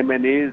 MNAs,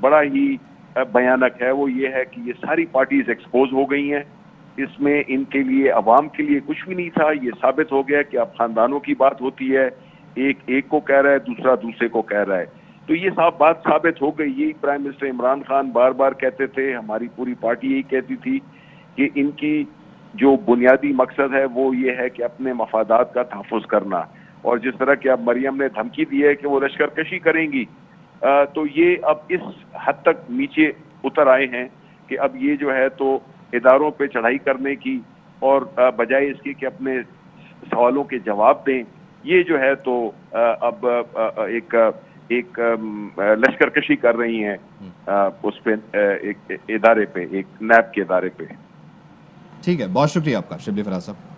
بڑا ہی bank ہے، وہ یہ ہے کہ یہ ساری پارٹیز ایکسپوز ہو گئی ہیں، اس میں ان کے لیے عوام کے لیے کچھ بھی نہیں تھا. یہ ثابت ہو گیا کہ اب خاندانوں کی بات ہوتی ہے، ایک کو کہہ رہا ہے، دوسرا دوسرے کو کہہ رہا ہے. تو یہ بات ثابت ہو گئی. یہی پرائم منسٹر عمران خان بار بار کہتے تھے، ہماری پوری پارٹی یہی کہتی تھی کہ ان کی جو بنیادی مقصد ہے وہ یہ ہے کہ اپنے مفادات کا تحفظ کرنا. اور جس طرح کہ اب مریم نے دھمکی دی ہے کہ وہ لشکر کشی کریں گی، تو یہ اب اس حد تک نیچے اتر آئے ہیں کہ اب یہ جو ہے تو اداروں پہ چڑھائی کرنے کی اور بجائے اس کی کہ اپنے سوالوں کے جواب دیں، یہ جو ہے تو اب ایک لشکر کشی کر رہی ہیں اس پہ، ایک ادارے پہ، ایک نیب کے ادارے پہ. ٹھیک ہے، بہت شکریہ آپ کا شبلی فراز صاحب.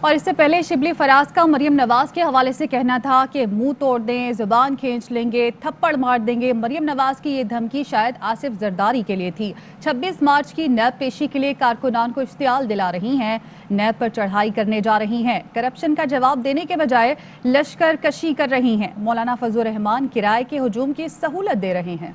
اور اس سے پہلے شبلی فراز کا مریم نواز کے حوالے سے کہنا تھا کہ منہ توڑ دیں، زبان کھینچ لیں گے، تھپڑ مار دیں گے. مریم نواز کی یہ دھمکی شاید آصف زرداری کے لیے تھی. 26 مارچ کی نیب پیشی کے لیے کارکنان کو اشتعال دلا رہی ہیں، نیب پر چڑھائی کرنے جا رہی ہیں، کرپشن کا جواب دینے کے بجائے لشکر کشی کر رہی ہیں. مولانا فضل الرحمان کرائے کے ہجوم کی سہولت دے رہے ہیں.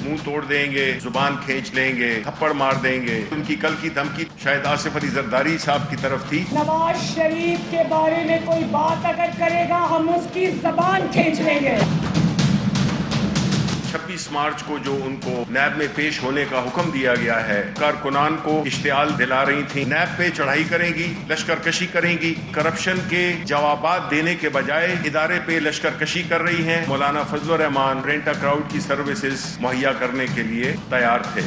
منہ توڑ دیں گے، زبان کھینچ لیں گے، تھپڑ مار دیں گے. ان کی کل کی دھمکی شاید آصف علی زرداری صاحب کی طرف تھی. نواز شریف کے بارے میں کوئی بات اگر کرے گا ہم اس کی زبان کھینچ لیں گے. 26 مارچ کو جو ان کو نیب میں پیش ہونے کا حکم دیا گیا ہے، کارکنان کو اشتعال دلا رہی تھیں. نیب پہ چڑھائی کریں گی، لشکر کشی کریں گی، کرپشن کے جوابات دینے کے بجائے ادارے پہ لشکر کشی کر رہی ہیں. مولانا فضل الرحمان رینٹ ا کراؤڈ کی سروسز مہیا کرنے کے لیے تیار تھے.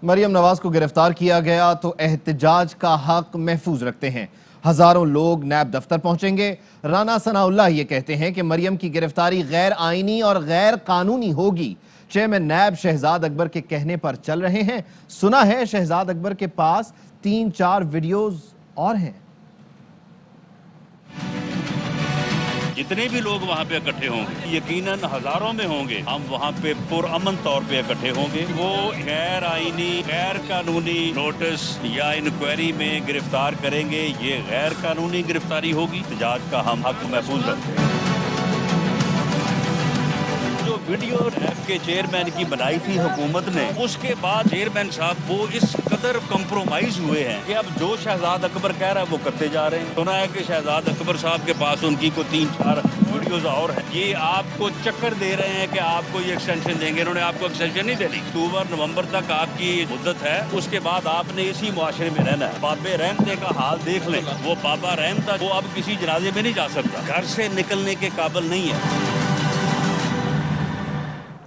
مریم نواز کو گرفتار کیا گیا تو احتجاج کا حق محفوظ رکھتے ہیں. ہزاروں لوگ نیب دفتر پہنچیں گے. رانا ثناء اللہ یہ کہتے ہیں کہ مریم کی گرفتاری غیر آئینی اور غیر قانونی ہوگی. چیئرمین نیب شہزاد اکبر کے کہنے پر چل رہے ہیں. سنا ہے شہزاد اکبر کے پاس 3-4 ویڈیوز اور ہیں. جتنے بھی لوگ وہاں پہ اکٹھے ہوں گے، یقیناً ہزاروں میں ہوں گے، ہم وہاں پہ پرامن طور پہ اکٹھے ہوں گے. وہ غیر آئینی، غیر قانونی نوٹس یا انکوائری میں گرفتار کریں گے، یہ غیر قانونی گرفتاری ہوگی. احتجاج کا ہم حق محفوظ رکھتے ہیں. جو ویڈیو نیب کے چیئرمین کی بنائی تھی حکومت نے، اس کے بعد چیئرمین صاحب وہ اس قدر کمپرومائز ہوئے ہیں کہ اب جو شہزاد اکبر کہہ رہا ہے وہ کرتے جا رہے ہیں. سنا ہے کہ شہزاد اکبر صاحب کے پاس ان کی کوئی 3-4 ویڈیوز اور ہیں. یہ آپ کو چکر دے رہے ہیں کہ آپ کو یہ ایکسٹینشن دیں گے. انہوں نے آپ کو ایکسٹینشن نہیں دینی. اکتوبر نومبر تک آپ کی مدت ہے، اس کے بعد آپ نے اسی معاشرے میں رہنا ہے. بابے رحمتے کا حال دیکھ لیں. وہ بابا رحم تھا، وہ اب کسی جنازے میں نہیں جا سکتا، گھر سے نکلنے کے قابل نہیں ہے.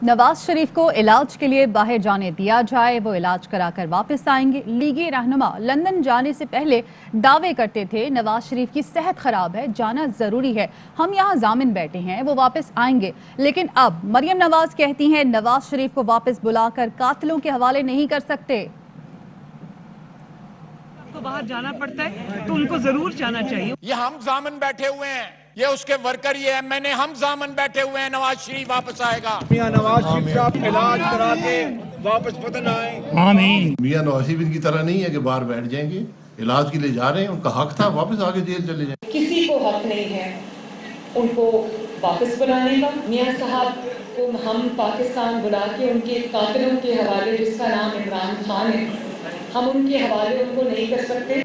نواز شریف کو علاج کے لیے باہر جانے دیا جائے، وہ علاج کرا کر واپس آئیں گے. لیگی رہنما لندن جانے سے پہلے دعوے کرتے تھے نواز شریف کی صحت خراب ہے، جانا ضروری ہے، ہم یہاں ضامن بیٹھے ہیں، وہ واپس آئیں گے. لیکن اب مریم نواز کہتی ہیں نواز شریف کو واپس بلا کر قاتلوں کے حوالے نہیں کر سکتے. کو باہر جانا پڑتا ہے تو ان کو ضرور جانا چاہیے. یہ ہم ضامن بیٹھے ہوئے ہیں، یہ اس کے ورکر، یہ ایم این اے، ہم ضامن بیٹھے ہوئے ہیں نواز شریف واپس آئے گا. میاں نواز شریف صاحب علاج کرا کے واپس وطن آئیں. آمین. میاں نواز شریف ان کی طرح نہیں ہے کہ باہر بیٹھ جائیں گے، علاج کے لیے جا رہے ہیں، ان کا حق تھا واپس آگے جیل چلے جائیں. کسی کو حق نہیں ہے ان کو واپس بلانے کا. میاں صاحب کو ہم پاکستان بلا کے ان کے قاتلوں کے حوالے، جس کا نام عمران خان ہے، ہم ان کے حوالے ان کو نہیں کر سکتے.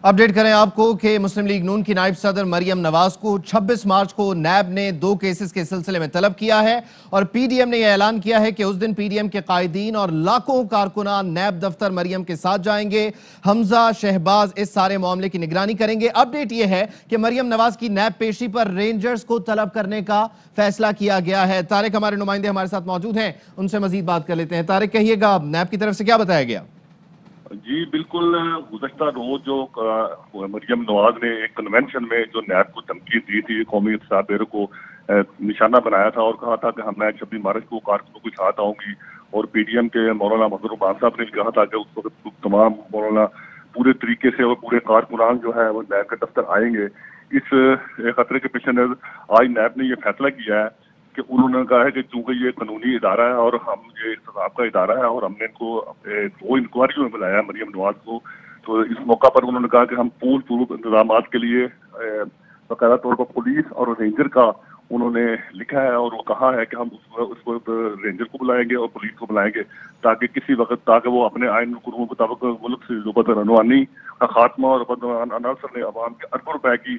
اپڈیٹ کریں آپ کو کہ مسلم لیگ نون کی نائب صدر مریم نواز کو 26 مارچ کو نیب نے 2 کیسز کے سلسلے میں طلب کیا ہے اور پی ڈی ایم نے یہ اعلان کیا ہے کہ اس دن پی ڈی ایم کے قائدین اور لاکھوں کارکنان نیب دفتر مریم کے ساتھ جائیں گے. حمزہ شہباز اس سارے معاملے کی نگرانی کریں گے. اپڈیٹ یہ ہے کہ مریم نواز کی نیب پیشی پر رینجرز کو طلب کرنے کا فیصلہ کیا گیا ہے. طارق ہمارے نمائندے ہمارے ساتھ موجود ہیں، ان سے مزید بات کر لیتے ہیں. طارق کہیے گا نیب کی طرف سے کیا بتایا گیا؟ جی بالکل، گزشتہ روز جو مریم نواز نے ایک کنونشن میں جو نیب کو دھمکی دی تھی، قومی احتساب بیورو کو نشانہ بنایا تھا اور کہا تھا کہ میں 26 مارچ کو کارکنوں کے ساتھ آؤں گی. اور پی ڈی ایم کے مولانا فضل الرحمان صاحب نے کہا تھا کہ اس وقت تمام مولانا پورے طریقے سے اور پورے کارکنان جو ہے وہ نیب کے دفتر آئیں گے. اس خطرے کے پیش نظر آج نیب نے یہ فیصلہ کیا ہے کہ انہوں نے کہا ہے کہ چونکہ یہ قانونی ادارہ ہے اور ہم یہ احتساب کا ادارہ ہے اور ہم نے ان کو 2 انکوائریوں میں بلایا ہے مریم نواز کو، تو اس موقع پر انہوں نے کہا کہ ہم پور انتظامات کے لیے باقاعدہ طور پر پولیس اور رینجر کا انہوں نے لکھا ہے اور وہ کہا ہے کہ ہم اس وقت رینجر کو بلائیں گے اور پولیس کو بلائیں گے تاکہ کسی وقت تاکہ وہ اپنے آئین قانون کے مطابق ملک سے جو بدعنوانی کا خاتمہ اور عناصر نے عوام کے اربوں روپے کی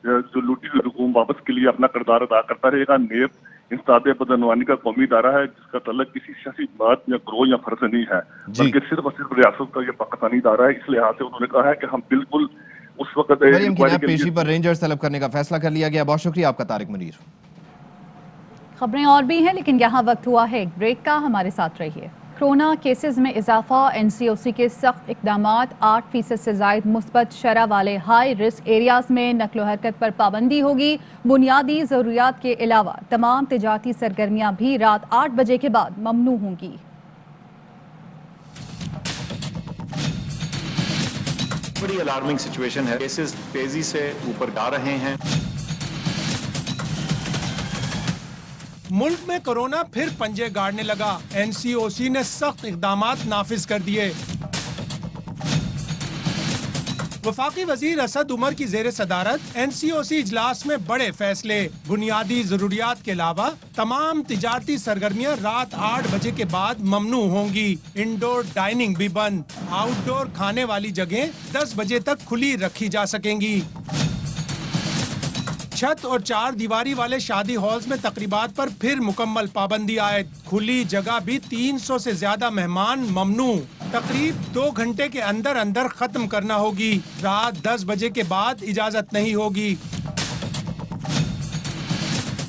جو لوٹی ہوئی رقوم واپس کے لیے اپنا کردار ادا کرتا رہے گا. نیب انسداد بدعنوانی کا قومی ادارہ ہے جس کا تعلق کسی سیاسی جماعت یا گروہ یا فرد سے نہیں ہے بلکہ صرف اور صرف ریاست کا یہ پاکستانی ادارہ ہے. اس لحاظ سے انہوں نے کہا ہے کہ ہم بالکل اس وقت مریم کی نیب پیشی پر رینجرز طلب کرنے کا فیصلہ کر لیا گیا. بہت شکریہ آپ کا طارق منیر. خبریں اور بھی ہیں لیکن یہاں وقت ہوا ہے ایک بریک کا. ہمارے ساتھ رہیے. کرونا کیسز میں اضافہ, NCOC کے سخت اقدامات, 8% سے زائد مثبت شرح والے ہائی رسک ایریاز میں نقل و حرکت پر پابندی ہوگی. بنیادی ضروریات کے علاوہ تمام تجارتی سرگرمیاں بھی رات 8 بجے کے بعد ممنوع ہوں گی. بڑی الارمنگ سچویشن ہے, کیسز تیزی سے اوپر جا رہے ہیں. ملک میں کرونا پھر پنجے گاڑنے لگا, NCOC نے سخت اقدامات نافذ کر دیے. وفاقی وزیر اسد عمر کی زیر صدارت NCOC اجلاس میں بڑے فیصلے. بنیادی ضروریات کے علاوہ تمام تجارتی سرگرمیاں رات 8 بجے کے بعد ممنوع ہوں گی. انڈور ڈائننگ بھی بند. آؤٹ ڈور کھانے والی جگہیں 10 بجے تک کھلی رکھی جا سکیں گی. چھت اور 4 دیواری والے شادی ہالز میں تقریبات پر پھر مکمل پابندی عائد. کھلی جگہ بھی 300 سے زیادہ مہمان ممنوع. تقریب 2 گھنٹے کے اندر اندر ختم کرنا ہوگی. رات 10 بجے کے بعد اجازت نہیں ہوگی.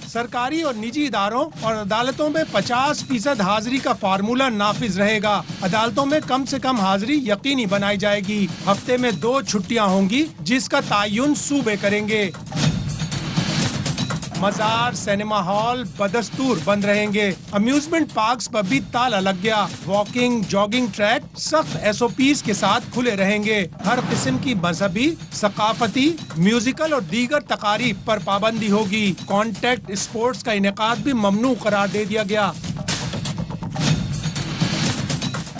سرکاری اور نجی اداروں اور عدالتوں میں 50% حاضری کا فارمولہ نافذ رہے گا. عدالتوں میں کم سے کم حاضری یقینی بنائی جائے گی. ہفتے میں 2 چھٹیاں ہوں گی جس کا تعین صوبے کریں گے. مزار, سینما ہال بدستور بند رہیں گے. امیوزمنٹ پارکس پر بھی تالا لگ گیا. واکنگ, جاگنگ ٹریک سخت SOPs کے ساتھ کھلے رہیں گے. ہر قسم کی مذہبی, ثقافتی, میوزیکل اور دیگر تقاریب پر پابندی ہوگی. کانٹیکٹ اسپورٹس کا انعقاد بھی ممنوع قرار دے دیا گیا.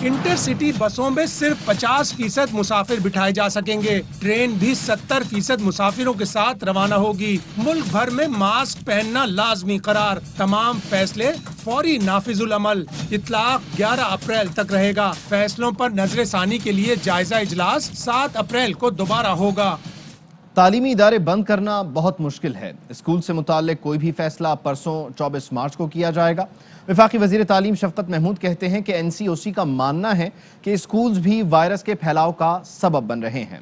انٹر سٹی بسوں میں صرف 50% مسافر بٹھائے جا سکیں گے. ٹرین بھی 70% مسافروں کے ساتھ روانہ ہوگی. ملک بھر میں ماسک پہننا لازمی قرار. تمام فیصلے فوری نافذ العمل. اطلاق 11 اپریل تک رہے گا. فیصلوں پر نظر ثانی کے لیے جائزہ اجلاس 7 اپریل کو دوبارہ ہوگا. تعلیمی ادارے بند کرنا بہت مشکل ہے. اسکول سے متعلق کوئی بھی فیصلہ پرسوں 24 مارچ کو کیا جائے گا. وفاقی وزیر تعلیم شفقت محمود کہتے ہیں کہ NCOC کا ماننا ہے کہ اسکولز بھی وائرس کے پھیلاؤ کا سبب بن رہے ہیں.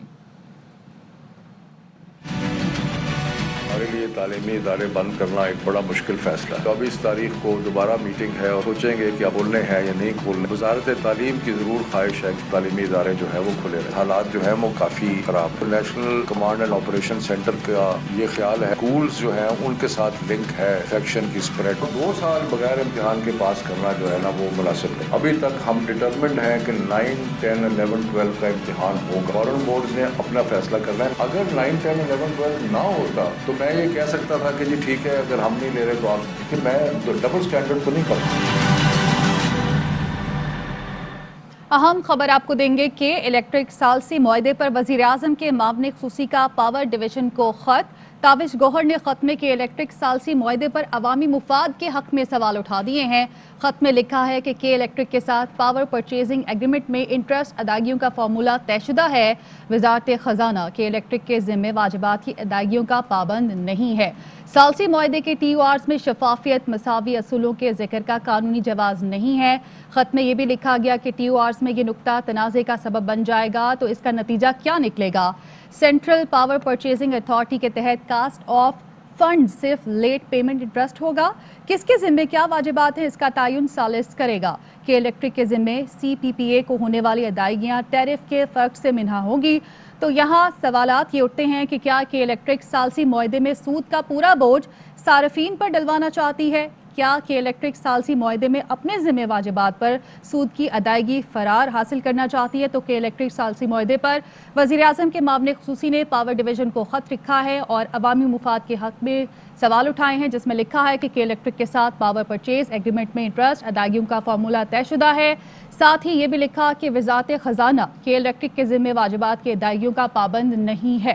ہمارے لیے تعلیمی ادارے بند کرنا ایک بڑا مشکل فیصلہ ہے. 24 تاریخ کو دوبارہ میٹنگ ہے اور سوچیں گے کہ اب کھولنے ہیں یا نہیں کھولنے. وزارت تعلیم کی ضرور خواہش ہے کہ تعلیمی ادارے جو ہے وہ کھلے رہے. حالات جو ہیں وہ کافی خراب. National command and operation centre کا یہ خیال ہے اسکولز جو ہیں ان کے ساتھ لنک ہے انفیکشن کی اسپریڈ. 2 سال بغیر امتحان کے پاس کرنا جو ہے نا وہ مناسب نہیں. ابھی تک ہم ڈٹرمنڈ ہیں کہ 9, 10, 11, 12 کا امتحان ہوگا. فارن بورڈز نے اپنا فیصلہ کرنا ہے. اگر 9, 10, 11, 12 نہ ہوتا تو میں یہ کہہ سکتا تھا کہ جی ٹھیک ہے اگر ہم نہیں لے رہے تو آپ, کہ میں ڈبل سٹینڈرڈ تو نہیں کرتا. اہم خبر آپ کو دیں گے کہ الیکٹرک ثالثی معاہدے پر وزیر اعظم کے معاون خصوصی کا پاور ڈویژن کو خط. تابش گوہر نے خط میں کہ الیکٹرک ثالثی معاہدے پر عوامی مفاد کے حق میں سوال اٹھا دیے ہیں. خط میں لکھا ہے کہ الیکٹرک کے ساتھ پاور پرچیزنگ ایگریمنٹ میں انٹرسٹ ادائیگیوں کا فارمولہ طے شدہ ہے. وزارت خزانہ الیکٹرک کے ذمہ واجبات کی ادائیگیوں کا پابند نہیں ہے. ثالثی معاہدے کے TORs میں شفافیت, مساوی اصولوں کے ذکر کا قانونی جواز نہیں ہے. خط میں یہ بھی لکھا گیا کہ TORs میں یہ نقطہ تنازع کا سبب بن جائے گا تو اس کا نتیجہ کیا نکلے گا. سینٹرل پاور پرچیزنگ اتھارٹی کے تحت کاسٹ آف فنڈ صرف لیٹ پیمنٹ انٹرسٹ ہوگا. کس کے ذمے کیا واجبات ہیں اس کا تعین ثالث کرے گا. الیکٹرک کے ذمے CPPA کو ہونے والی ادائیگیاں ٹیرف کے فرق سے منہا ہوگی. تو یہاں سوالات یہ اٹھتے ہیں کہ کیا الیکٹرک ثالثی معاہدے میں سود کا پورا بوجھ صارفین پر ڈلوانا چاہتی ہے؟ کیا الیکٹرک ثالثی معاہدے میں اپنے ذمہ واجبات پر سود کی ادائیگی فرار حاصل کرنا چاہتی ہے؟ تو الیکٹرک ثالثی معاہدے پر وزیر اعظم کے معاون خصوصی نے پاور ڈویژن کو خط لکھا ہے اور عوامی مفاد کے حق میں سوال اٹھائے ہیں، جس میں لکھا ہے کہ الیکٹرک کے ساتھ پاور پرچیز ایگریمنٹ میں انٹرسٹ ادائیگیوں کا فارمولہ طے شدہ ہے. ساتھ ہی یہ بھی لکھا کہ وزارت خزانہ الیکٹرک کے ذمہ واجبات کی ادائیگیوں کا پابند نہیں ہے.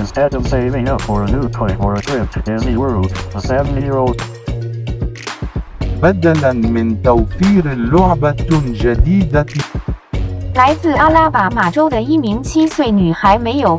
Instead of saving up for a new toy or a trip to Disney World, a 7-year-old بدلا من توفير لعبة جديدة 来自阿拉巴马州的一名7岁女孩没有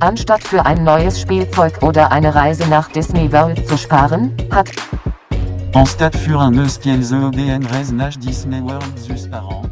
Anstatt für ein neues Spielzeug oder eine Reise nach Disney World zu sparen, hat En stade für un eus qu'elles EDN Reise nach Disney World zus parents.